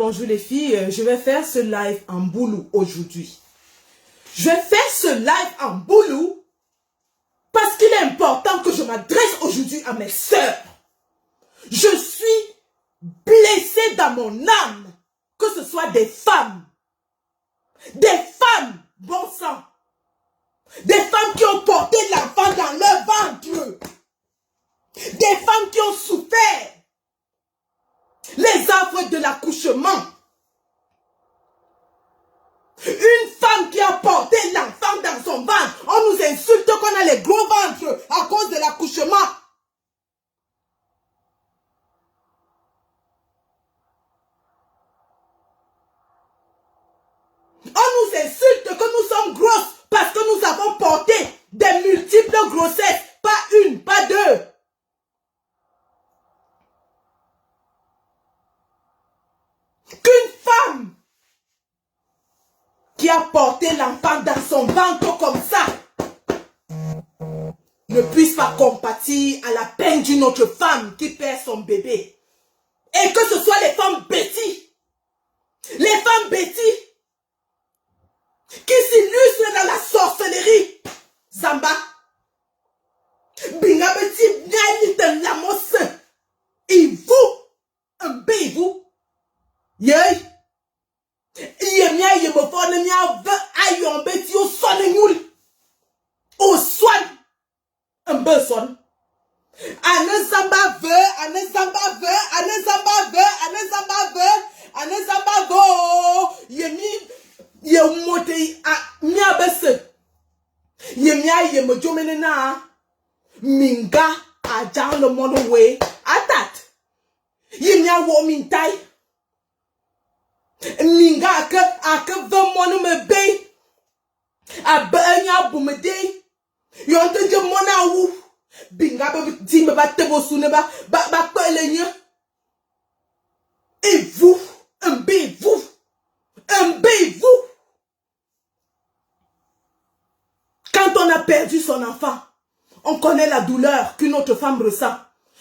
bonjour les filles. Je vais faire ce live en boulot aujourd'hui. Je vais faire ce live en boulot parce qu'il est important que je m'adresse aujourd'hui à mes sœurs. Je suis blessée dans mon âme, que ce soit des femmes, bon sang, des femmes qui ont porté l'enfant dans leur ventre, des femmes qui ont souffert les affres de l'accouchement. Une femme qui a porté l'enfant dans son ventre, on nous insulte qu'on a les gros ventres à cause de l'accouchement. On nous insulte que nous sommes grosses parce que nous avons porté des multiples grossesses, pas une, pas deux. Qu'une femme qui a porté l'enfant dans son ventre comme ça ne puisse pas compatir à la peine d'une autre femme qui perd son bébé. Et que ce soit les femmes bêtises qui s'illustrent dans la sorcellerie. Zamba. Bingabeti nyali de la mosse. Et vous, un bébé, yey. Yemia yemofone mia ve ayon beti o sonne nul. O swan. Un beson. Ane zamba ve, ane zamba ve, ane zamba ve, ane zamba ve, ane zamba go. Yemi yemote a mia bese. Yemia yemojomena minga a down the model way. Atat. Yemia wo mintai. Minga ake ve monu me be. A be enya bumede. Yonte je mona wu. Binga be di me ba tebo sune ba pelenye. Et vous, un vous. Quand on a perdu son enfant, on connaît la douleur qu'une autre femme ressent.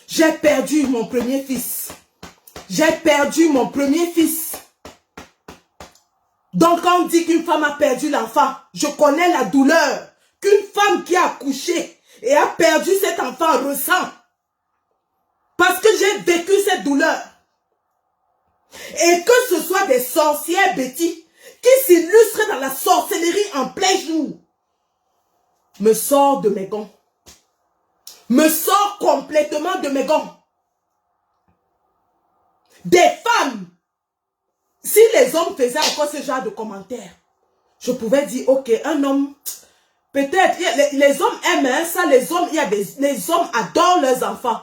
J'ai perdu mon premier fils. Donc quand on dit qu'une femme a perdu l'enfant, je connais la douleur qu'une femme qui a accouché et a perdu cet enfant ressent. Parce que j'ai vécu cette douleur. Et que ce soit des sorcières bêtises qui s'illustrent dans la sorcellerie en plein jour, me sort de mes gonds. Me sort complètement de mes gonds. Des femmes, si les hommes faisaient encore ce genre de commentaires, je pouvais dire, ok, un homme, peut-être, les hommes aiment hein, ça, les hommes adorent leurs enfants.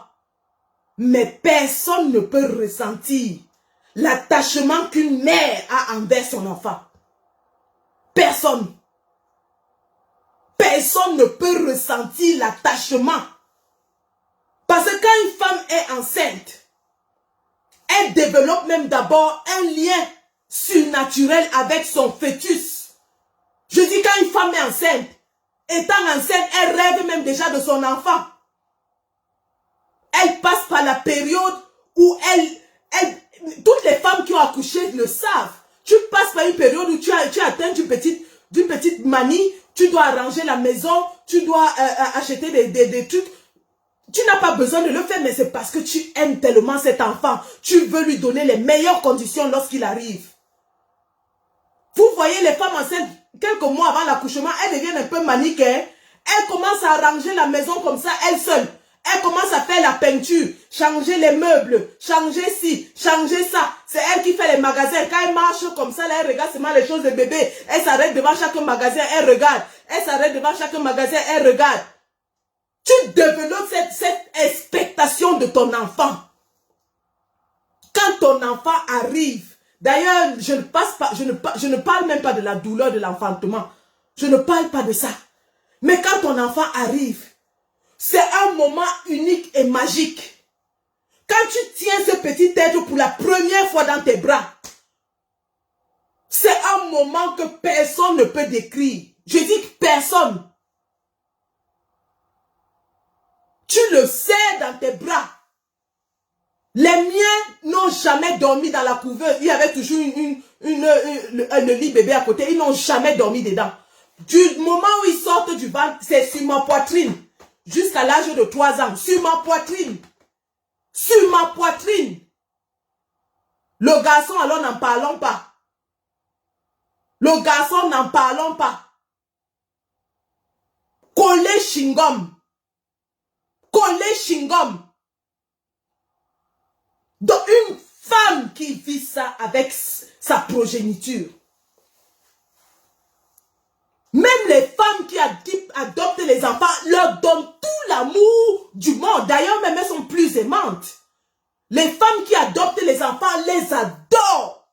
Mais personne ne peut ressentir l'attachement qu'une mère a envers son enfant. Personne. Personne ne peut ressentir l'attachement. Parce que quand une femme est enceinte, elle développe même d'abord un lien surnaturel avec son fœtus. Je dis quand une femme est enceinte, étant enceinte, elle rêve même déjà de son enfant. Elle passe par la période où toutes les femmes qui ont accouché le savent. Tu passes par une période où tu atteins d'une petite manie, tu dois arranger la maison, tu dois acheter des trucs. Tu n'as pas besoin de le faire, mais c'est parce que tu aimes tellement cet enfant. Tu veux lui donner les meilleures conditions lorsqu'il arrive. Vous voyez les femmes enceintes, quelques mois avant l'accouchement, elles deviennent un peu maniques. Hein? Elles commencent à arranger la maison comme ça, elles seules. Elle commence à faire la peinture, changer les meubles, changer ci, changer ça. C'est elle qui fait les magasins. Quand elle marche comme ça, là, elle regarde seulement les choses de bébé. Elle s'arrête devant chaque magasin, elle regarde. Elle s'arrête devant chaque magasin, elle regarde. Tu développes cette expectation de ton enfant. Quand ton enfant arrive, d'ailleurs, je ne parle même pas de la douleur de l'enfantement. Je ne parle pas de ça. Mais quand ton enfant arrive, c'est un moment unique et magique. Quand tu tiens ce petit être pour la première fois dans tes bras, c'est un moment que personne ne peut décrire. Je dis personne. Tu le serres dans tes bras. Les miens n'ont jamais dormi dans la couveuse. Il y avait toujours le lit bébé à côté. Ils n'ont jamais dormi dedans. Du moment où ils sortent du ventre, c'est sur ma poitrine. Jusqu'à l'âge de 3 ans. Sur ma poitrine. Sur ma poitrine. Le garçon, alors n'en parlons pas. Le garçon, n'en parlons pas. Collé chingom. Collé chingom. Donc une femme qui vit ça avec sa progéniture. Même les femmes qui adoptent les enfants leur donnent tout l'amour du monde. D'ailleurs, même elles sont plus aimantes. Les femmes qui adoptent les enfants les adorent.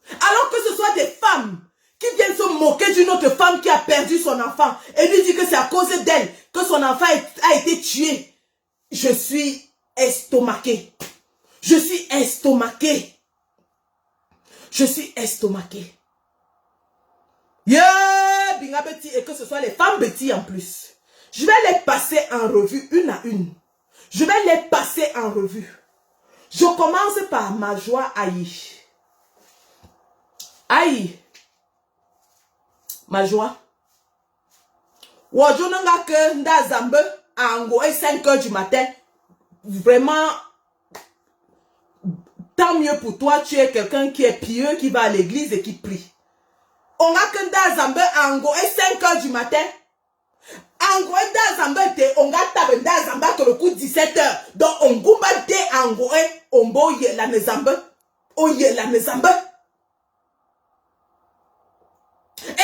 Alors que ce soit des femmes qui viennent se moquer d'une autre femme qui a perdu son enfant et lui dire que c'est à cause d'elle que son enfant a été tué. Je suis estomaqué. Je suis estomaqué. Je suis estomaqué. Yeah, binga Betty, et que ce soit les femmes Betty en plus. Je vais les passer en revue une à une. Je vais les passer en revue. Je commence par ma joie Aïe. Aïe. Ma joie. Wajonanga que nda zambe ango et 5 h du matin. Vraiment, tant mieux pour toi, tu es quelqu'un qui est pieux, qui va à l'église et qui prie. On a que nda zambe ango et 5 h du matin. Ango et nda zambe te, on a tabe nda zambe que le coup 17 h. Donc on gumba te ango et on bo ye la ne zambe. O ye la ne zambe.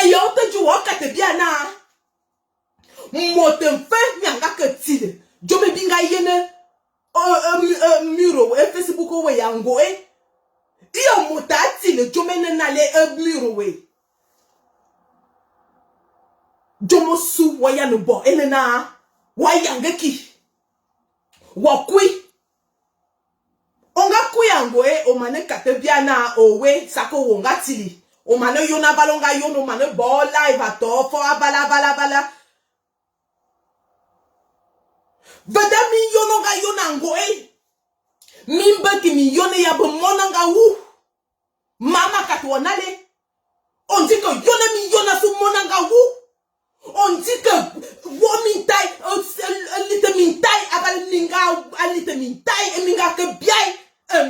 Et yo te du wakate bien na. Moten fe nyanga que tide. Jome binga yene muro e Facebook we yango e. Iyo motati le jome nale muro we. Jomo su waya no bo enena wayange ki. Wakui. Onga kuyango e o mane kate bia na owe sako wonga tili. O mane yona balonga yono mane bo live ato fo abala bala bala. Veda mi yononga yonango e. Mimba ki mi yone ya bo monanga wu. Mama katwanale. On dit que yone mi yona su monanga wu. On dit que wo mintai alite mintai abal minga alite mintai e minga que biai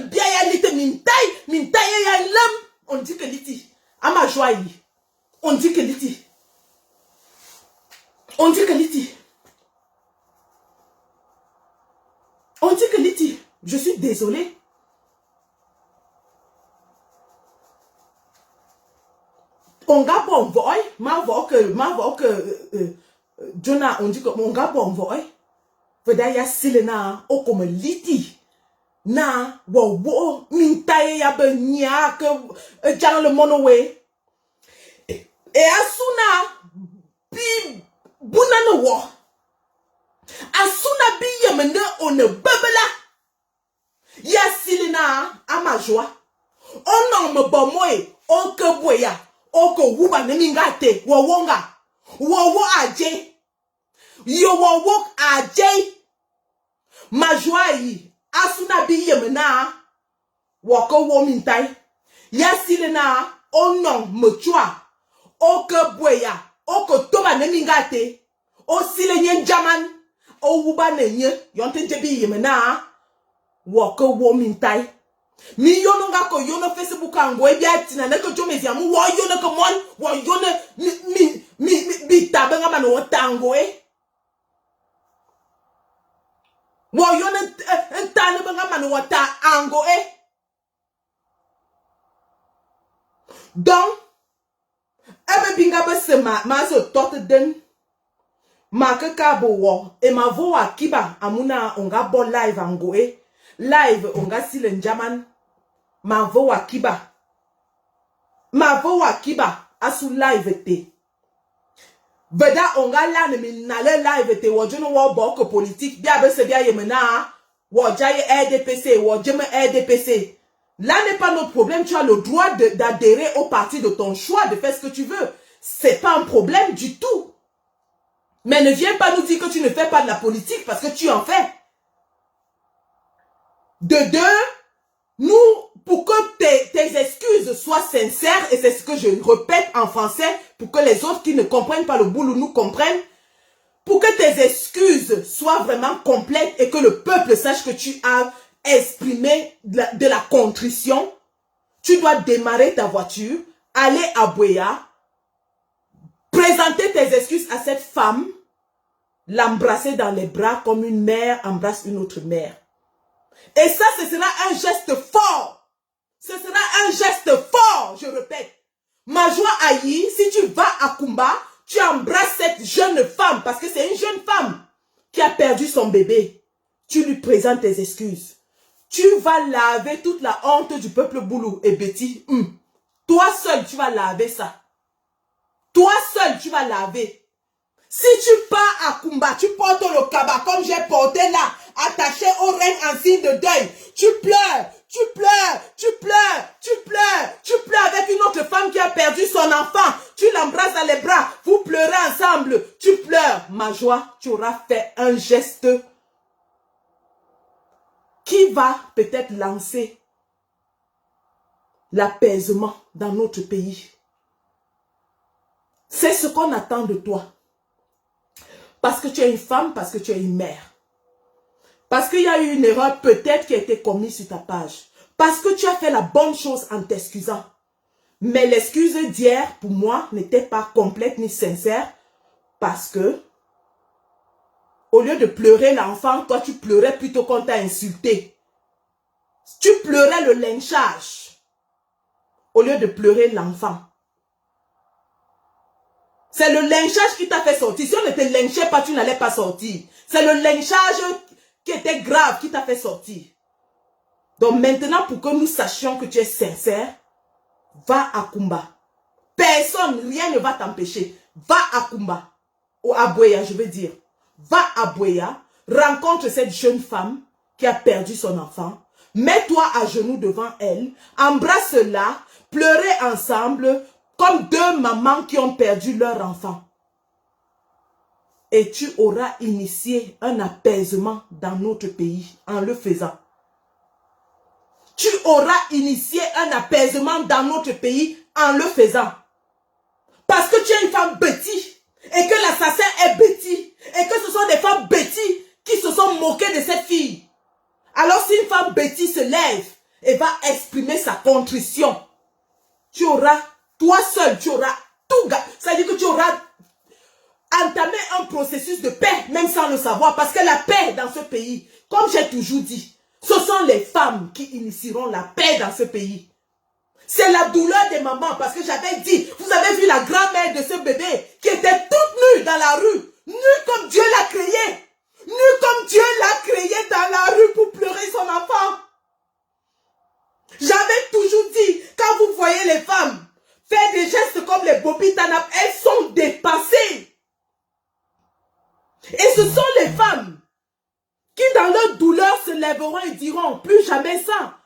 biai alite mintai ya lam. On dit que liti ama joie. On dit que liti. On dit que liti. On dit que liti. Je suis désolée. On ga bon voy, ma voix que Jonah on dit que on ga bon voy. Veda ya silena o comme liti. Na wo mintaye ya be nya que jang le monowe. Et asuna bi bunana wo. Asuna bi yemende on bebela. Ya silena ama joie. On non me bon moi, on que boya. Oko wuba nemingate wawonga wawo aje yo wawo aje majwai asuna bi yemna wako wo mintai yasile na onon mechwa oko boya oko toba nemingate o sile nyen jaman o wuba nenye yonte jebi yemna wako wo mintai. Mi yono nga ko yono Facebook ango e bia tina ne ko jomezi amu wo yono ko mon wo yono mi bita benga mano wo tango e wo yono tane benga mano wo ta ango e. Donc ebe binga be se ma so tot den ma ke ka bo wo e ma vo akiba amuna onga bo live ango e. Live onga sile njaman ma vo wakiba asu live te veda onga la ne minale live te wojuno wo boko politique bia be se bia yemena wo jaye RDPC wo jeme RDPC. Là n'est pas notre problème, tu as le droit d'adhérer au parti de ton choix, de faire ce que tu veux. C'est pas un problème du tout. Mais ne viens pas nous dire que tu ne fais pas de la politique parce que tu en fais. De deux, nous, pour que tes excuses soient sincères, et c'est ce que je répète en français, pour que les autres qui ne comprennent pas le boulot nous comprennent, pour que tes excuses soient vraiment complètes et que le peuple sache que tu as exprimé de la contrition, tu dois démarrer ta voiture, aller à Buea, présenter tes excuses à cette femme, l'embrasser dans les bras comme une mère embrasse une autre mère. Et ça, ce sera un geste fort. Ce sera un geste fort, je répète. Majwa Ayi, si tu vas à Kumba, tu embrasses cette jeune femme, parce que c'est une jeune femme qui a perdu son bébé. Tu lui présentes tes excuses. Tu vas laver toute la honte du peuple Boulou et Betty. Toi seul, tu vas laver ça. Toi seul, tu vas laver. Si tu pars à Kumba, tu portes le kaba comme j'ai porté là, attaché au règne en signe de deuil. Tu pleures, tu pleures, tu pleures, tu pleures, tu pleures avec une autre femme qui a perdu son enfant. Tu l'embrasses dans les bras, vous pleurez ensemble. Tu pleures. Ma joie, tu auras fait un geste qui va peut-être lancer l'apaisement dans notre pays. C'est ce qu'on attend de toi. Parce que tu es une femme, parce que tu es une mère. Parce qu'il y a eu une erreur peut-être qui a été commise sur ta page. Parce que tu as fait la bonne chose en t'excusant. Mais l'excuse d'hier, pour moi, n'était pas complète ni sincère. Parce que, au lieu de pleurer l'enfant, toi tu pleurais plutôt qu'on t'a insulté. Tu pleurais le lynchage. Au lieu de pleurer l'enfant. C'est le lynchage qui t'a fait sortir. Si on ne te lynchait pas, tu n'allais pas sortir. C'est le lynchage qui était grave qui t'a fait sortir. Donc maintenant, pour que nous sachions que tu es sincère, va à Kumba. Personne, rien ne va t'empêcher. Va à Kumba. Ou à Buea, je veux dire. Va à Buea, rencontre cette jeune femme qui a perdu son enfant. Mets-toi à genoux devant elle. Embrasse-la. Pleurez ensemble comme deux mamans qui ont perdu leur enfant. Et tu auras initié un apaisement dans notre pays en le faisant. Tu auras initié un apaisement dans notre pays en le faisant. Parce que tu es une femme bêtise et que l'assassin est bêtise et que ce sont des femmes bêtises qui se sont moquées de cette fille. Alors si une femme bêtise se lève et va exprimer sa contrition, tu auras, toi seul, tu auras tout, c'est-à-dire que tu auras entamé un processus de paix, même sans le savoir, parce que la paix dans ce pays, comme j'ai toujours dit, ce sont les femmes qui initieront la paix dans ce pays. C'est la douleur des mamans, parce que j'avais dit, vous avez vu la grand-mère de ce bébé qui était toute nue dans la rue, nue comme Dieu l'a créée, nue comme Dieu l'a créée dans la rue pour pleurer son enfant. J'avais toujours dit, quand vous voyez les femmes faire des gestes comme les Bobby Tanap, elles sont dépassées. Et ce sont les femmes qui dans leur douleur se lèveront et diront plus jamais ça.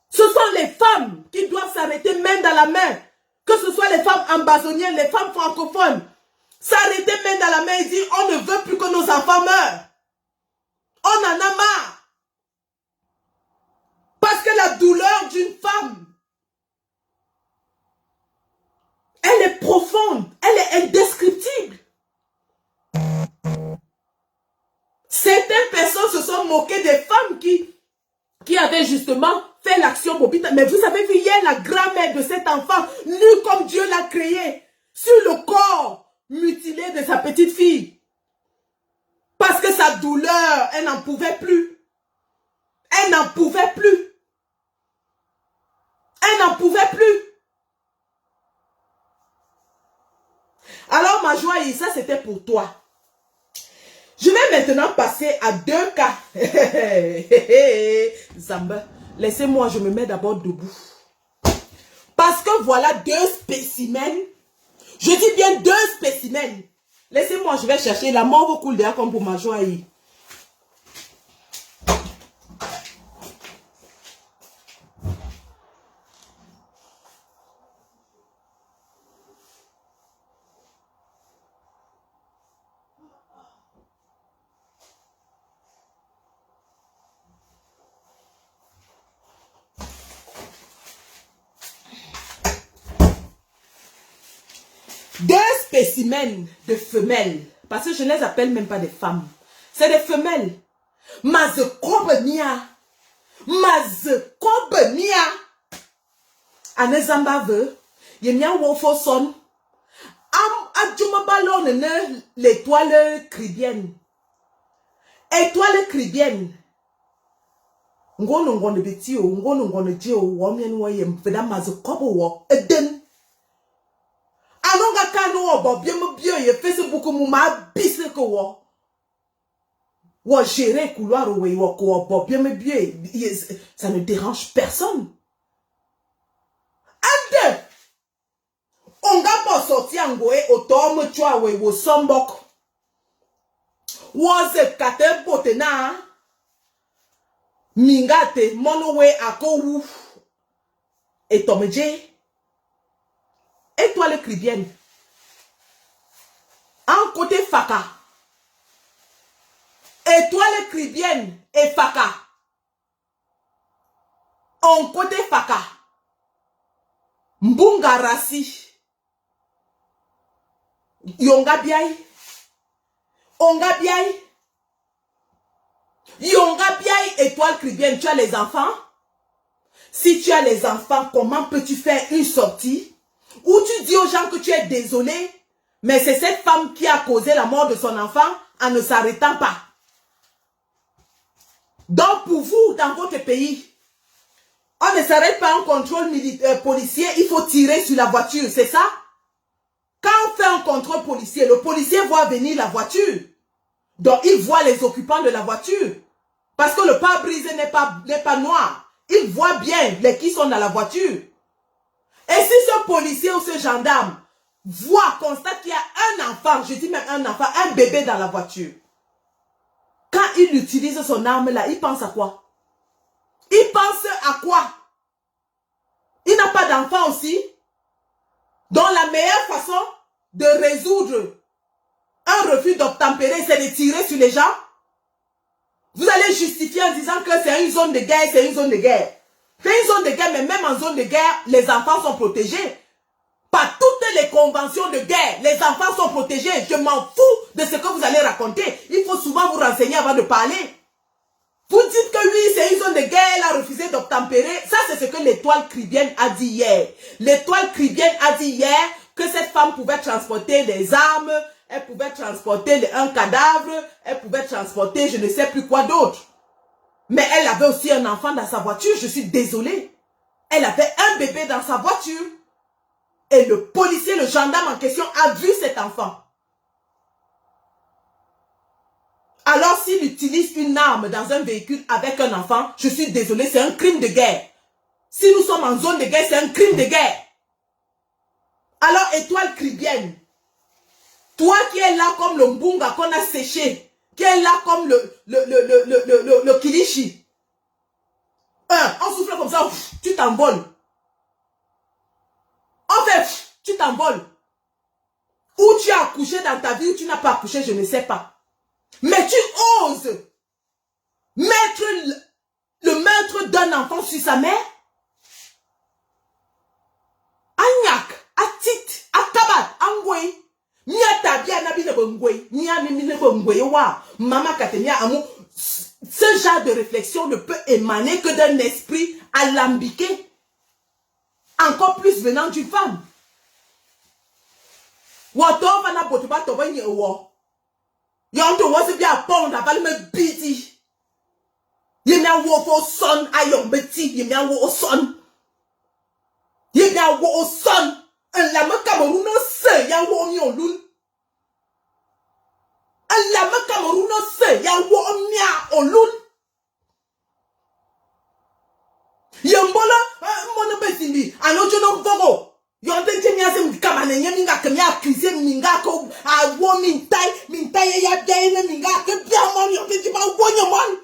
Ce sont les femmes qui doivent s'arrêter main dans la main. Que ce soit les femmes ambazoniennes, les femmes francophones. S'arrêter main dans la main et dire on ne veut plus que nos enfants meurent. On en a marre. Parce que la douleur d'une femme, elle est profonde, elle est indescriptible. Certaines personnes se sont moquées des femmes qui avaient justement fait l'action Bobita. Mais vous avez vu hier la grand-mère de cet enfant, nue comme Dieu l'a créé, sur le corps mutilé de sa petite fille. Parce que sa douleur, elle n'en pouvait plus. Elle n'en pouvait plus. Elle n'en pouvait plus. Alors ma joie, ça c'était pour toi. Je vais maintenant passer à deux cas. Zamba, laissez-moi, je me mets d'abord debout. Parce que voilà deux spécimens. Je dis bien deux spécimens. Laissez-moi, je vais chercher. La mort vous coule derrière comme pour ma joie. 2 spécimens de femelles. Parce que je ne les appelle même pas des femmes. C'est des femelles. Mazekobenia. Anezamba veut. Yemia wofo son. Adjuma ballon l'étoile cribienne. Étoile cribienne. Ngono ngono beti o, ngono ngono je o, wamien wayem, feda mazekobo wo, eden. Anonga kano wo, bo bien me bien, ye Facebook mou ma bise ko wo. Wo gérer couloir ou wo ko bo bien me bien, ça ne dérange personne. Ade. Onga bo sorti angoe otom chwa we wo sombok. Wo ze kate botena. Mingate monowe akowu et tomeje étoile cribienne en côté faka étoile cribienne et faka en côté faka mbunga rasi yonga biai onga biai Yonga biaï étoile cribienne, tu as les enfants? Si tu as les enfants, comment peux-tu faire une sortie où tu dis aux gens que tu es désolé, mais c'est cette femme qui a causé la mort de son enfant en ne s'arrêtant pas. Donc pour vous, dans votre pays, on ne s'arrête pas en contrôle policier, il faut tirer sur la voiture, c'est ça? Quand on fait un contrôle policier, le policier voit venir la voiture. Donc il voit les occupants de la voiture. Parce que le pare-brise n'est pas noir. Il voit bien les qui sont dans la voiture. Et si ce policier ou ce gendarme voit, constate qu'il y a un enfant, je dis même un enfant, un bébé dans la voiture. Quand il utilise son arme là, il pense à quoi? Il pense à quoi? Il n'a pas d'enfant aussi. Donc la meilleure façon de résoudre un refus d'obtempérer, c'est de tirer sur les gens. Vous allez justifier en disant que c'est une zone de guerre, c'est une zone de guerre. C'est une zone de guerre, mais même en zone de guerre, les enfants sont protégés. Par toutes les conventions de guerre, les enfants sont protégés. Je m'en fous de ce que vous allez raconter. Il faut souvent vous renseigner avant de parler. Vous dites que oui, c'est une zone de guerre, elle a refusé d'obtempérer. Ça, c'est ce que l'étoile cribienne a dit hier. L'étoile cribienne a dit hier que cette femme pouvait transporter des armes, elle pouvait transporter un cadavre, elle pouvait transporter je ne sais plus quoi d'autre. Mais elle avait aussi un enfant dans sa voiture, je suis désolée. Elle avait un bébé dans sa voiture. Et le policier, le gendarme en question a vu cet enfant. Alors s'il utilise une arme dans un véhicule avec un enfant, je suis désolée, c'est un crime de guerre. Si nous sommes en zone de guerre, c'est un crime de guerre. Alors, étoile cribienne, toi qui es là comme le mbunga qu'on a séché, qui est là comme le kilichi, on souffle comme ça, tu t'envoles. En fait, tu t'envoles. Ou tu as accouché dans ta vie, ou tu n'as pas accouché, je ne sais pas. Mais tu oses mettre le meurtre d'un enfant sur sa mère. Agnak, Atit, Akabat, Angwe. Ce genre de réflexion ne peut émaner que d'un esprit alambiqué. Encore plus venant d'une femme. Wato vana botuba toba nye wo. Yanto wasi bi apond aval me biti. Yemia wo fo son ayon beti yemia wo son. Yemia wo son. Un lame Cameroun se ya wo mion lun. Un lame Cameroun se ya wo mia o lun. Yembola mono besindi anojo no vogo. Yonte chemia se mkamane nyeminga kemia accusé minga ko a wo mintai ya gaine minga ke bia mon yonte ti ba wo nyomon.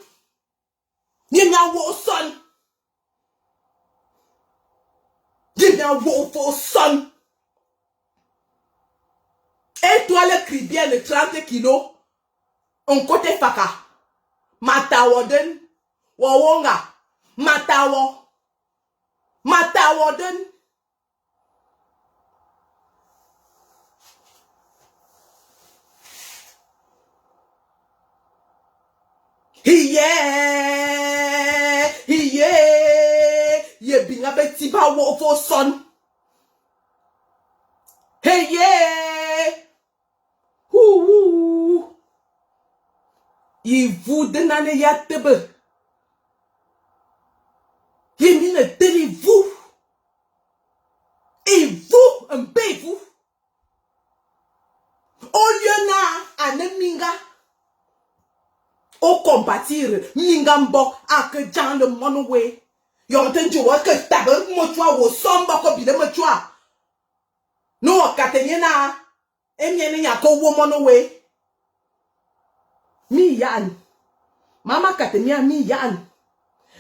Yemia wo son. Yemia wo fo son. Étoile cribienne 30 kilos. On côté faka. Matawoden. Wawonga. Matawo. Matawoden. binga beti ba wo fo son. Hey yeah. Il vous donne ya tebe. Il mine teli vous. Et vous, un peu vous. Au lieu na ane minga. Au compatir minga mbo ak jan le monoway. Yon ten jowa ke tabe mo chwa wo somba ko bile mo chwa. No katenye na emyene ya ko wo monoway. Mi yan. Mama katemia mi yan.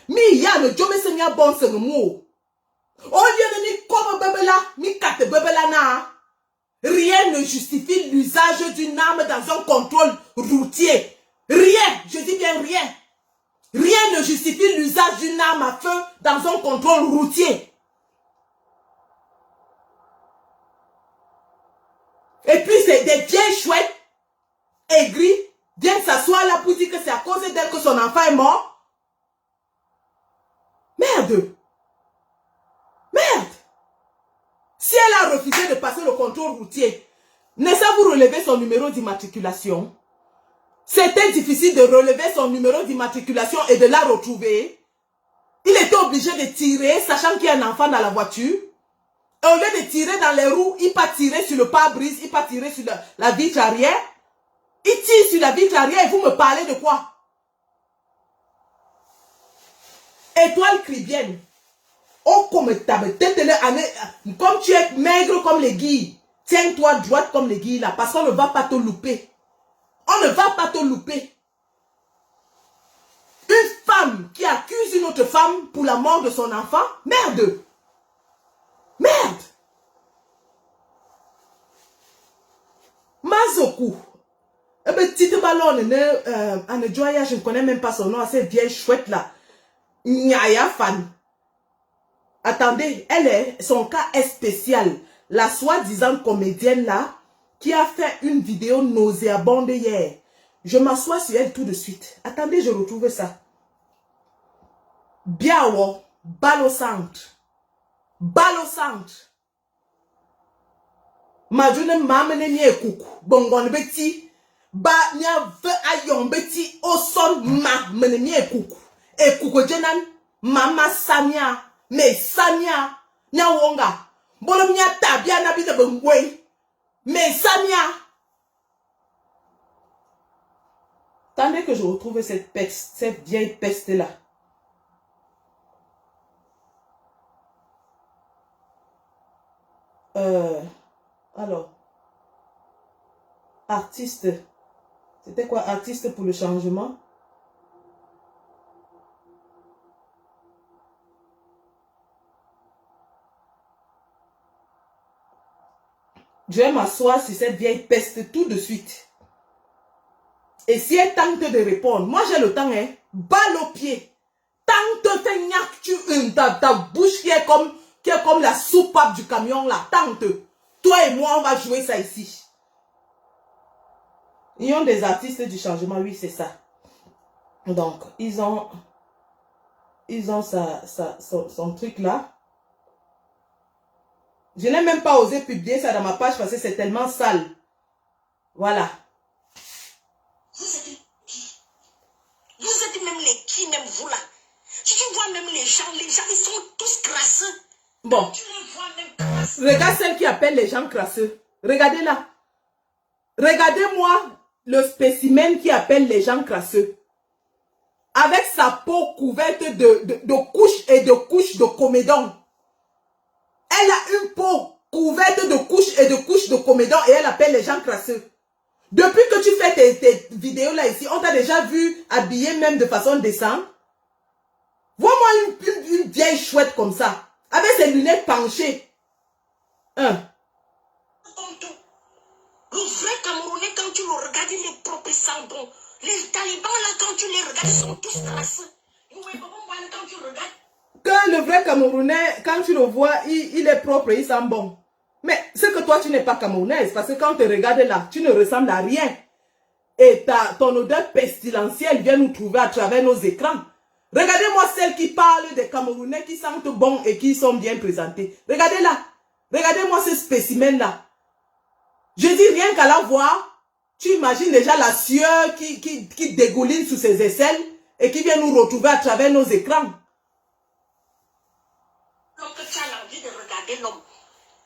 Mi yan jome se mia bon se mo. Au lieu de ni comme bebela, mi kate bebela na. Rien ne justifie l'usage d'une arme dans un contrôle routier. Rien, je dis bien rien. Rien ne justifie l'usage d'une arme à feu dans un contrôle routier. Et puis c'est des vieilles chouettes, aigries, viennent s'asseoir là pour dire que c'est à cause d'elle que son enfant est mort. Merde. Merde. Si elle a refusé de passer le contrôle routier, n'est-ce pas vous relever son numéro d'immatriculation? C'était difficile de relever son numéro d'immatriculation et de la retrouver. Il était obligé de tirer, sachant qu'il y a un enfant dans la voiture. Et au lieu de tirer dans les roues, il pas tirer sur le pare-brise, il pas tirer sur la vitre arrière. Il tire sur la vitre arrière et vous me parlez de quoi? Étoile cribienne. Oh, comme tu es maigre comme les guilles, tiens-toi droite comme les guilles là, parce qu'on ne va pas te louper. On ne va pas te louper. Une femme qui accuse une autre femme pour la mort de son enfant, merde. Merde. Mazoku. Eh ben, petite ballon, Anne Joya, je ne connais même pas son nom, cette vieille chouette là. Nyaya fan. Attendez, son cas est spécial. La soi-disant comédienne là, qui a fait une vidéo nauséabonde hier. Je m'assois sur elle tout de suite. Attendez, je retrouve ça. Biawo, balle au centre. Balle au centre. Majune mamene ni ekoukou. Bongon beti. Ba nya ve ayon beti. Oson ma mene ni ekoukou. Ekoukou jenan. Mama Samia. Mais Samia. Nya wonga. Bolom nya tabia na bide bengwe. Mais Samia. Attendez que je retrouve cette peste, cette vieille peste là. Alors, artiste. C'était quoi, artiste pour le changement? Je vais m'asseoir sur cette vieille peste tout de suite. Et si elle tente de répondre, moi j'ai le temps, hein. Balle au pied. Tente ta bouche qui est comme la soupape du camion là. Tente. Toi et moi, on va jouer ça ici. Ils ont des artistes du changement, oui, c'est ça. Donc, ils ont son truc là. Je n'ai même pas osé publier ça dans ma page parce que c'est tellement sale. Voilà. Vous êtes même les qui, même vous là. Si tu vois même les gens, ils sont tous crasseux. Bon. Tu les vois même crasseux. Regarde celle qui appelle les gens crasseux. Regardez-la. Regardez-moi le spécimen qui appelle les gens crasseux. Avec sa peau couverte de couches et de couches de comédon. Elle a une peau couverte de couches et de couches de comédon et elle appelle les gens crasseux. Depuis que tu fais tes vidéos là ici, on t'a déjà vu habillé même de façon décente. Vois-moi une vieille chouette comme ça, avec ses lunettes penchées. Le vrai Camerounais, quand tu le regardes, il est propre et sent bon. Les talibans là, quand tu les regardes, ils sont tous crasseux. Quand tu regardes. Que le vrai Camerounais, quand tu le vois, il est propre et il sent bon. Mais c'est que toi, tu n'es pas camerounaise. Parce que quand tu te regardes là, tu ne ressembles à rien. Et ton odeur pestilentielle vient nous trouver à travers nos écrans. Regardez-moi celles qui parlent des Camerounais qui sentent bon et qui sont bien présentés. Regardez-là. Regardez-moi ce spécimen-là. Je dis rien qu'à la voir, tu imagines déjà la sueur qui dégouline sous ses aisselles et qui vient nous retrouver à travers nos écrans. Donc tu as l'envie de regarder l'homme.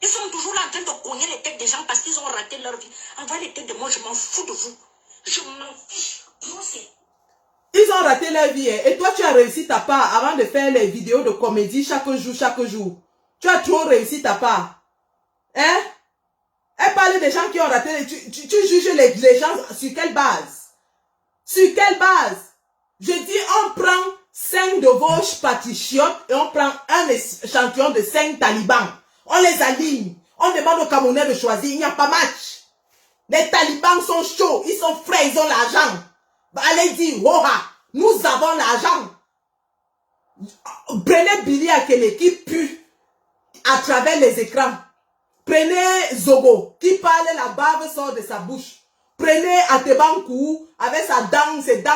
Ils sont toujours là en train de cogner les têtes des gens parce qu'ils ont raté leur vie. Envoyez les têtes de moi, je m'en fous de vous. Je m'en fiche. Ils ont raté leur vie. Et toi, tu as réussi ta part avant de faire les vidéos de comédie chaque jour. Tu as trop réussi ta part. Hein? Elle parle des gens qui ont raté. Tu juges les gens sur quelle base? Sur quelle base? Je dis, on prend 5 de vos patriotes et on prend un échantillon de 5 talibans. On les aligne. On demande aux Camerounais de choisir. Il n'y a pas match. Les talibans sont chauds. Ils sont frais. Ils ont l'argent. Bah, allez dire, Woha, nous avons l'argent. Prenez Billy Akele qui pue à travers les écrans. Prenez Zogo qui parle, la bave sort de sa bouche. Prenez Atebankou avec ses dents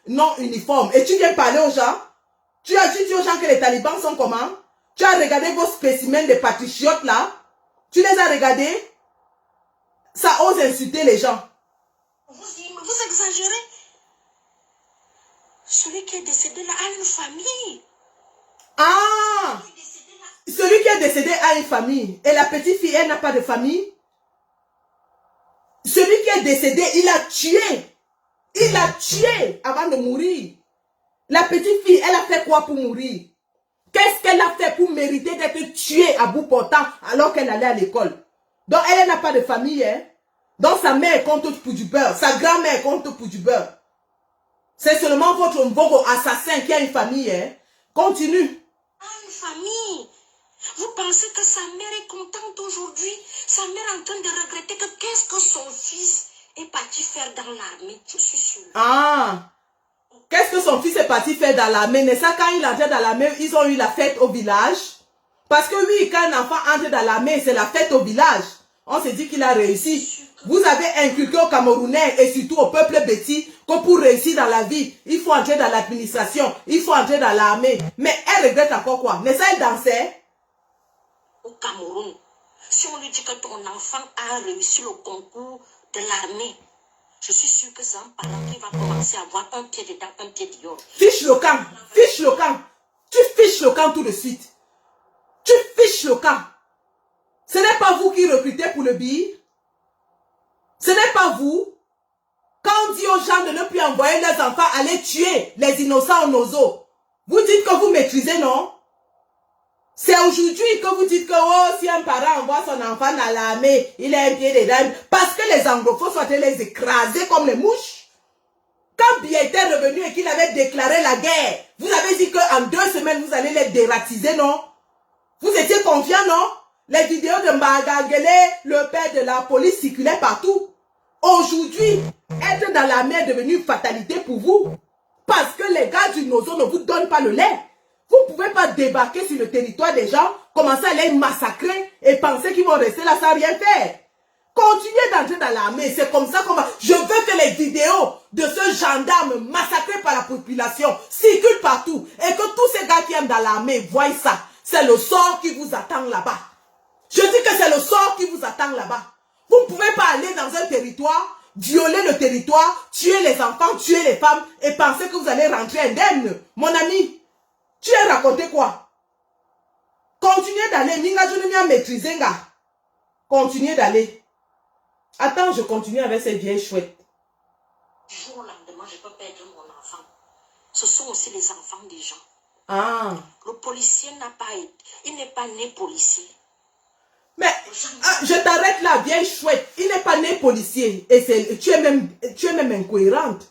non uniformes. Et tu viens parler aux gens. Tu dis aux gens que les talibans sont comment? Tu as regardé vos spécimens de patriotes là. Tu les as regardés. Ça ose insulter les gens. Vous exagérez. Celui qui est décédé là a une famille. Ah! Celui qui est décédé a une famille. Et la petite fille, elle n'a pas de famille. Celui qui est décédé, il a tué. Il a tué avant de mourir. La petite fille, elle a fait quoi pour mourir? Qu'est-ce qu'elle a fait pour mériter d'être tuée à bout portant alors qu'elle allait à l'école? Donc, elle n'a pas de famille. Hein? Donc, sa mère compte pour du beurre. Sa grand-mère compte pour du beurre. C'est seulement votre assassin qui a une famille. Hein? Continue. Une famille. Vous pensez que sa mère est contente aujourd'hui? Sa mère est en train de regretter que qu'est-ce que son fils est parti faire dans l'armée? Je suis sûre. Ah! Qu'est-ce que son fils est parti faire dans l'armée? Mais ça, quand il entrait dans l'armée, ils ont eu la fête au village. Parce que oui, quand un enfant entre dans l'armée, c'est la fête au village. On s'est dit qu'il a réussi. Vous avez inculqué aux Camerounais et surtout au peuple bêtis que pour réussir dans la vie, il faut entrer dans l'administration, il faut entrer dans l'armée. Mais elle regrette encore quoi? Mais ça, elle dansait. Au Cameroun, si on lui dit que ton enfant a réussi le concours de l'armée, je suis sûre que c'est un parent qui va commencer à avoir un pied dedans, un pied dehors. Fiche le camp, fiche le camp. Tu fiches le camp tout de suite. Tu fiches le camp. Ce n'est pas vous qui recrutez pour le billet. Ce n'est pas vous. Quand on dit aux gens de ne plus envoyer leurs enfants aller tuer les innocents en ozo, vous dites que vous maîtrisez, non? C'est aujourd'hui que vous dites que oh, si un parent envoie son enfant dans l'armée, il a un pied dedans. Parce que les anglophones sont les écraser comme les mouches. Quand Biya était revenu et qu'il avait déclaré la guerre, vous avez dit qu'en 2 semaines, vous allez les dératiser, non? Vous étiez confiants, non? Les vidéos de Mbagagele, le père de la police, circulaient partout. Aujourd'hui, être dans l'armée est devenu une fatalité pour vous. Parce que les gars du Nozo ne vous donnent pas le lait. Vous ne pouvez pas débarquer sur le territoire des gens, commencer à les massacrer et penser qu'ils vont rester là sans rien faire. Continuez d'entrer dans l'armée, c'est comme ça qu'on va... Je veux que les vidéos de ce gendarme massacré par la population circulent partout et que tous ces gars qui aiment dans l'armée voient ça. C'est le sort qui vous attend là-bas. Je dis que c'est le sort qui vous attend là-bas. Vous ne pouvez pas aller dans un territoire, violer le territoire, tuer les enfants, tuer les femmes et penser que vous allez rentrer indemne. Mon ami, tu as raconté quoi? Continuez d'aller. Minga, je ne m'y maîtriser, gars. Continuez d'aller. Attends, je continue avec ces vieilles chouettes. Du jour au lendemain, je peux perdre mon enfant. Ce sont aussi les enfants des gens. Ah. Le policier n'a pas été... Il n'est pas né policier. Mais je t'arrête là, vieille chouette. Il n'est pas né policier. Et tu es même incohérente.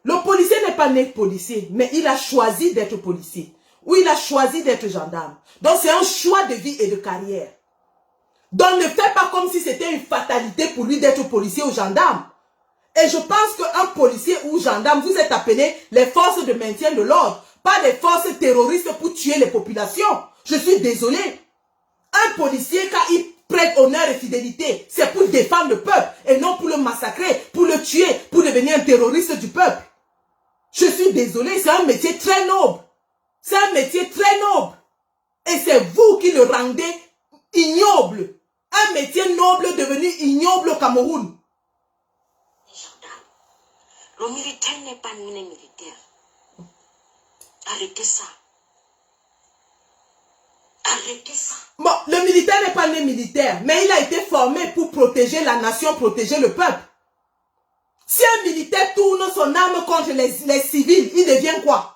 Le policier n'est pas né policier, mais il a choisi d'être policier. Ou il a choisi d'être gendarme. Donc c'est un choix de vie et de carrière. Donc ne fais pas comme si c'était une fatalité pour lui d'être policier ou gendarme. Et je pense qu'un policier ou gendarme, vous êtes appelés les forces de maintien de l'ordre, pas des forces terroristes pour tuer les populations. Je suis désolé. Un policier, quand il prête honneur et fidélité, c'est pour défendre le peuple et non pour le massacrer, pour le tuer, pour devenir un terroriste du peuple. Je suis désolée, c'est un métier très noble. C'est un métier très noble. Et c'est vous qui le rendez ignoble. Un métier noble devenu ignoble au Cameroun. Le militaire n'est pas né militaire. Arrêtez ça. Arrêtez ça. Bon, le militaire n'est pas né militaire, mais il a été formé pour protéger la nation, protéger le peuple. Si un militaire tourne son arme contre les civils, il devient quoi?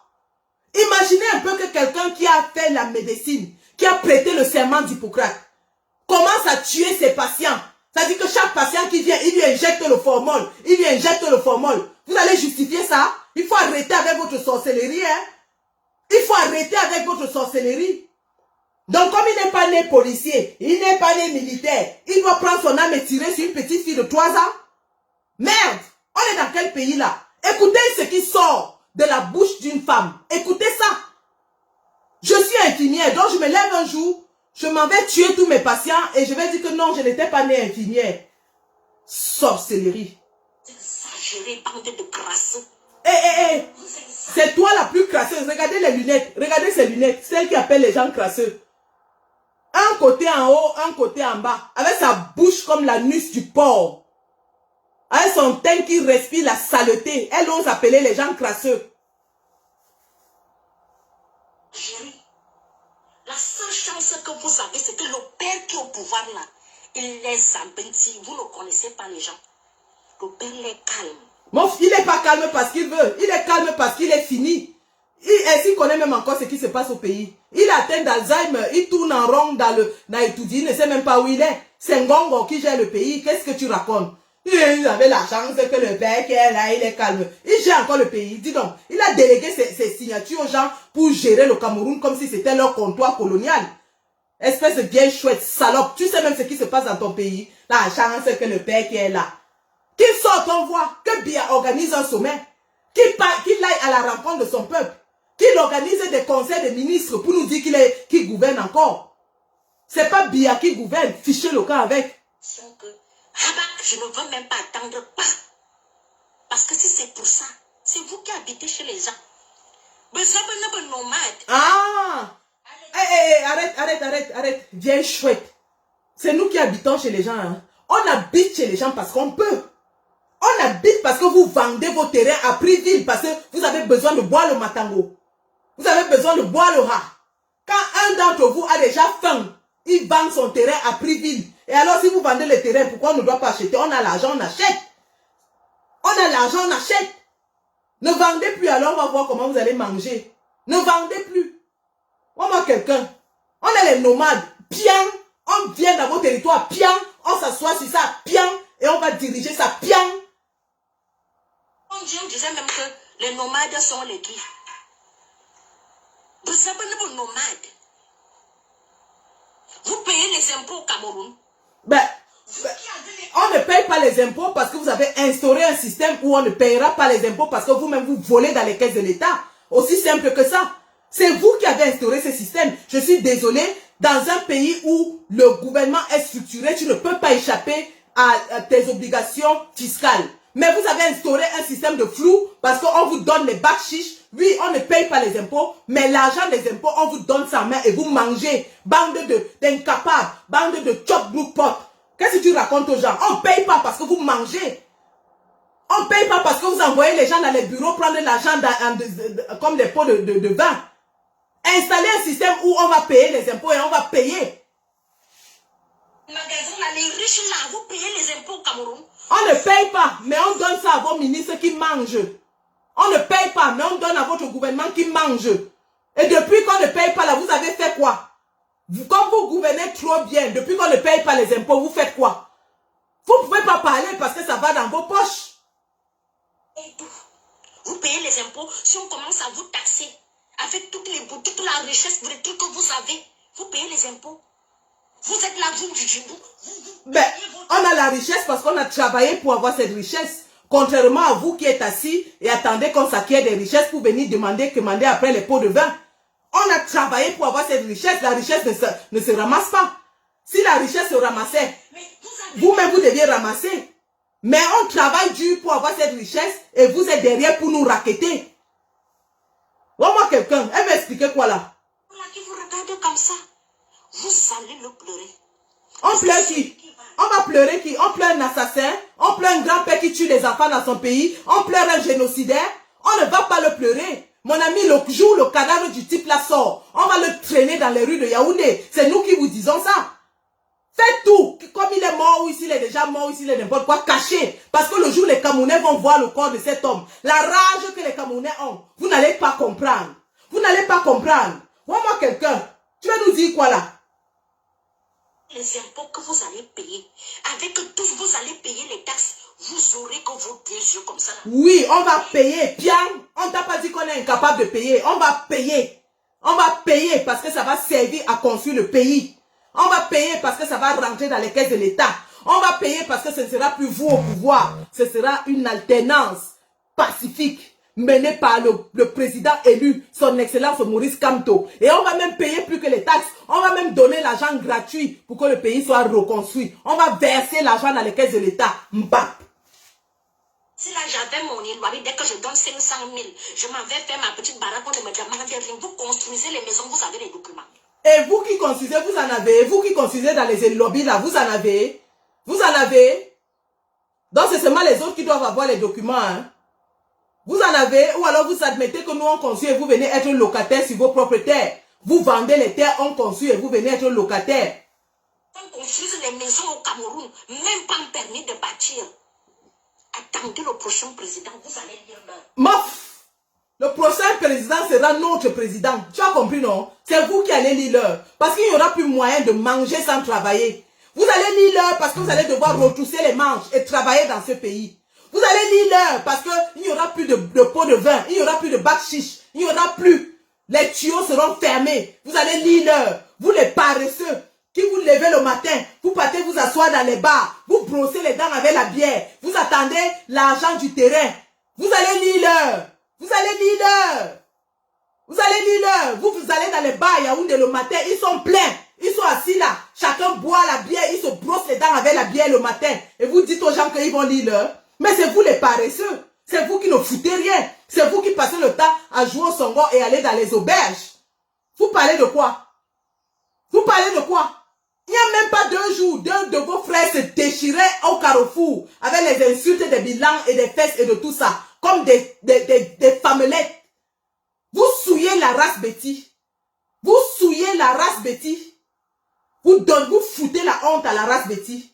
Imaginez un peu que quelqu'un qui a fait la médecine, qui a prêté le serment d'Hippocrate, commence à tuer ses patients. C'est-à-dire que chaque patient qui vient, il lui injecte le formol. Il lui injecte le formol. Vous allez justifier ça? Il faut arrêter avec votre sorcellerie. Hein? Il faut arrêter avec votre sorcellerie. Donc comme il n'est pas né policier, il n'est pas né militaire, il doit prendre son âme et tirer sur une petite fille de 3 ans? Merde! On est dans quel pays là? Écoutez ce qui sort de la bouche d'une femme. Écoutez ça. Je suis infirmière, donc je me lève un jour, je m'en vais tuer tous mes patients et je vais dire que non, je n'étais pas née infirmière. Sorcellerie. Exagéré, bande de crasseux. C'est toi la plus crasseuse. Regardez les lunettes. Regardez ces lunettes. Celle qui appelle les gens crasseux. Un côté en haut, un côté en bas. Avec sa bouche comme l'anus du porc. Avec son teint qui respire la saleté. Elle ose appeler les gens crasseux. Chérie, la seule chance que vous avez, c'est que le père qui est au pouvoir là, il les abrutit. Vous ne connaissez pas les gens. Le père les calme. Mon fils, il n'est pas calme parce qu'il veut. Il est calme parce qu'il est fini. Il connaît même encore ce qui se passe au pays. Il a atteint d'Alzheimer. Il tourne en rond dans l'étude. Il ne sait même pas où il est. C'est Ngongo qui gère le pays. Qu'est-ce que tu racontes? Il avait la chance que le père qui est là, il est calme. Il gère encore le pays. Dis donc, il a délégué ses signatures aux gens pour gérer le Cameroun comme si c'était leur comptoir colonial. Espèce de vieille chouette salope. Tu sais même ce qui se passe dans ton pays. La chance que le père qui est là. Qu'il sorte, on voit, que Biya organise un sommet, qu'il aille à la rencontre de son peuple, qu'il organise des conseils de ministres pour nous dire qu'il gouverne encore. C'est pas Biya qui gouverne, fichez le camp avec. Je ne veux même pas attendre pas. Parce que si c'est pour ça, c'est vous qui habitez chez les gens. Ah! Arrête. Viens chouette. C'est nous qui habitons chez les gens. Hein. On habite chez les gens parce qu'on peut. On habite parce que vous vendez vos terrains à prix vil, parce que vous avez besoin de boire le matango. Vous avez besoin de boire le rat. Quand un d'entre vous a déjà faim, il vend son terrain à prix vil. Et alors si vous vendez le terrain, pourquoi on ne doit pas acheter? On a l'argent, on achète. On a l'argent, on achète. Ne vendez plus, alors on va voir comment vous allez manger. Ne vendez plus. On voit quelqu'un. On est les nomades. Bien, on vient dans vos territoires. Bien, on s'assoit sur ça. Bien, et on va diriger ça. Bien. On disait même que les nomades sont les qui? Vous savez, les nomades. Vous payez les impôts au Cameroun. On ne paye pas les impôts parce que vous avez instauré un système où on ne payera pas les impôts parce que vous-même vous volez dans les caisses de l'État. Aussi simple que ça. C'est vous qui avez instauré ce système. Je suis désolé, dans un pays où le gouvernement est structuré, tu ne peux pas échapper à tes obligations fiscales. Mais vous avez instauré un système de flou parce qu'on vous donne les bacs chiches. Oui, on ne paye pas les impôts, mais l'argent des impôts, on vous donne ça en main et vous mangez. Bande d'incapables, bande de chop blue pot. Qu'est-ce que tu racontes aux gens? On ne paye pas parce que vous mangez. On ne paye pas parce que vous envoyez les gens dans les bureaux prendre l'argent comme des pots de vin. Installez un système où on va payer les impôts et on va payer. Magasin, là, les riches là, vous payez les impôts au Cameroun. On ne paye pas, mais on donne ça à vos ministres qui mangent. On ne paye pas, mais on donne à votre gouvernement qui mange. Et depuis qu'on ne paye pas là, vous avez fait quoi? Comme vous gouvernez trop bien, depuis qu'on ne paye pas les impôts, vous faites quoi? Vous ne pouvez pas parler parce que ça va dans vos poches. Et vous payez les impôts, si on commence à vous taxer, avec toute la richesse, les trucs que vous avez, vous payez les impôts. Vous êtes là, on a la richesse parce qu'on a travaillé pour avoir cette richesse. Contrairement à vous qui êtes assis et attendez qu'on s'acquiert des richesses pour venir commander après les pots de vin. On a travaillé pour avoir cette richesse. La richesse ne se ramasse pas. Si la richesse se ramassait, vous-même vous deviez ramasser. Mais on travaille dur pour avoir cette richesse et vous êtes derrière pour nous racketter. Vois-moi quelqu'un. Elle va expliquer quoi là? Voilà, qui vous regardez comme ça. Vous allez le pleurer. On pleure qui? On va pleurer qui? On pleure un assassin? On pleure un grand-père qui tue les enfants dans son pays? On pleure un génocidaire? On ne va pas le pleurer. Mon ami, le jour où le cadavre du type là sort, on va le traîner dans les rues de Yaoundé. C'est nous qui vous disons ça. Faites tout. Comme il est mort ou s'il est déjà mort ou s'il est n'importe quoi, cachez. Parce que le jour où les Camerounais vont voir le corps de cet homme, la rage que les Camerounais ont, vous n'allez pas comprendre. Vous n'allez pas comprendre. Vois-moi quelqu'un. Tu vas nous dire quoi là? Les impôts que vous allez payer, avec tous vous allez payer les taxes, vous aurez que vos deux yeux comme ça. Oui, on va payer. Bien, on t'a pas dit qu'on est incapable de payer. On va payer. On va payer parce que ça va servir à construire le pays. On va payer parce que ça va rentrer dans les caisses de l'État. On va payer parce que ce ne sera plus vous au pouvoir. Ce sera une alternance pacifique menée par le président élu, son excellence Maurice Kamto. Et on va même payer plus que les taxes. On va même donner l'argent gratuit pour que le pays soit reconstruit. On va verser l'argent dans les caisses de l'État. Mbap. Si là j'avais mon éloigné, dès que je donne 500 000, je m'en vais faire ma petite baraque, on ne me demande rien. Vous construisez les maisons, vous avez les documents. Et vous qui construisez, vous en avez. Vous qui construisez dans les lobbies là, vous en avez. Vous en avez. Donc c'est seulement les autres qui doivent avoir les documents. Hein. Vous en avez. Ou alors vous admettez que nous on construit et vous venez être locataire sur vos propres terres. Vous vendez les terres, on construit et vous venez être locataire. On construit les maisons au Cameroun, même pas un permis de bâtir. Attendez le prochain président, vous allez lire l'heure. Mof! Le prochain président sera notre président. Tu as compris, non? C'est vous qui allez lire l'heure. Parce qu'il n'y aura plus moyen de manger sans travailler. Vous allez lire l'heure parce que vous allez devoir retrousser les manches et travailler dans ce pays. Vous allez lire l'heure parce qu'il n'y aura plus de pot de vin, il n'y aura plus de bac chiche, il n'y aura plus. Les tuyaux seront fermés. Vous allez lire l'heure. Vous les paresseux qui vous levez le matin, vous partez vous asseoir dans les bars, vous brossez les dents avec la bière, vous attendez l'argent du terrain. Vous allez lire l'heure. Vous allez lire l'heure. Vous allez lire l'heure. Vous allez dans les bars Yaoundé le matin, ils sont pleins. Ils sont assis là. Chacun boit la bière, ils se brossent les dents avec la bière le matin. Et vous dites aux gens qu'ils vont lire l'heure. Mais c'est vous les paresseux. C'est vous qui ne foutez rien. C'est vous qui passez le temps à jouer au songo et aller dans les auberges. Vous parlez de quoi? Vous parlez de quoi? Il n'y a même pas 2 jours, 2 de vos frères se déchiraient au carrefour avec les insultes des bilans et des fesses et de tout ça. Comme des femmelettes. Vous souillez la race Betty. Vous souillez la race Betty. Vous foutez la honte à la race Betty.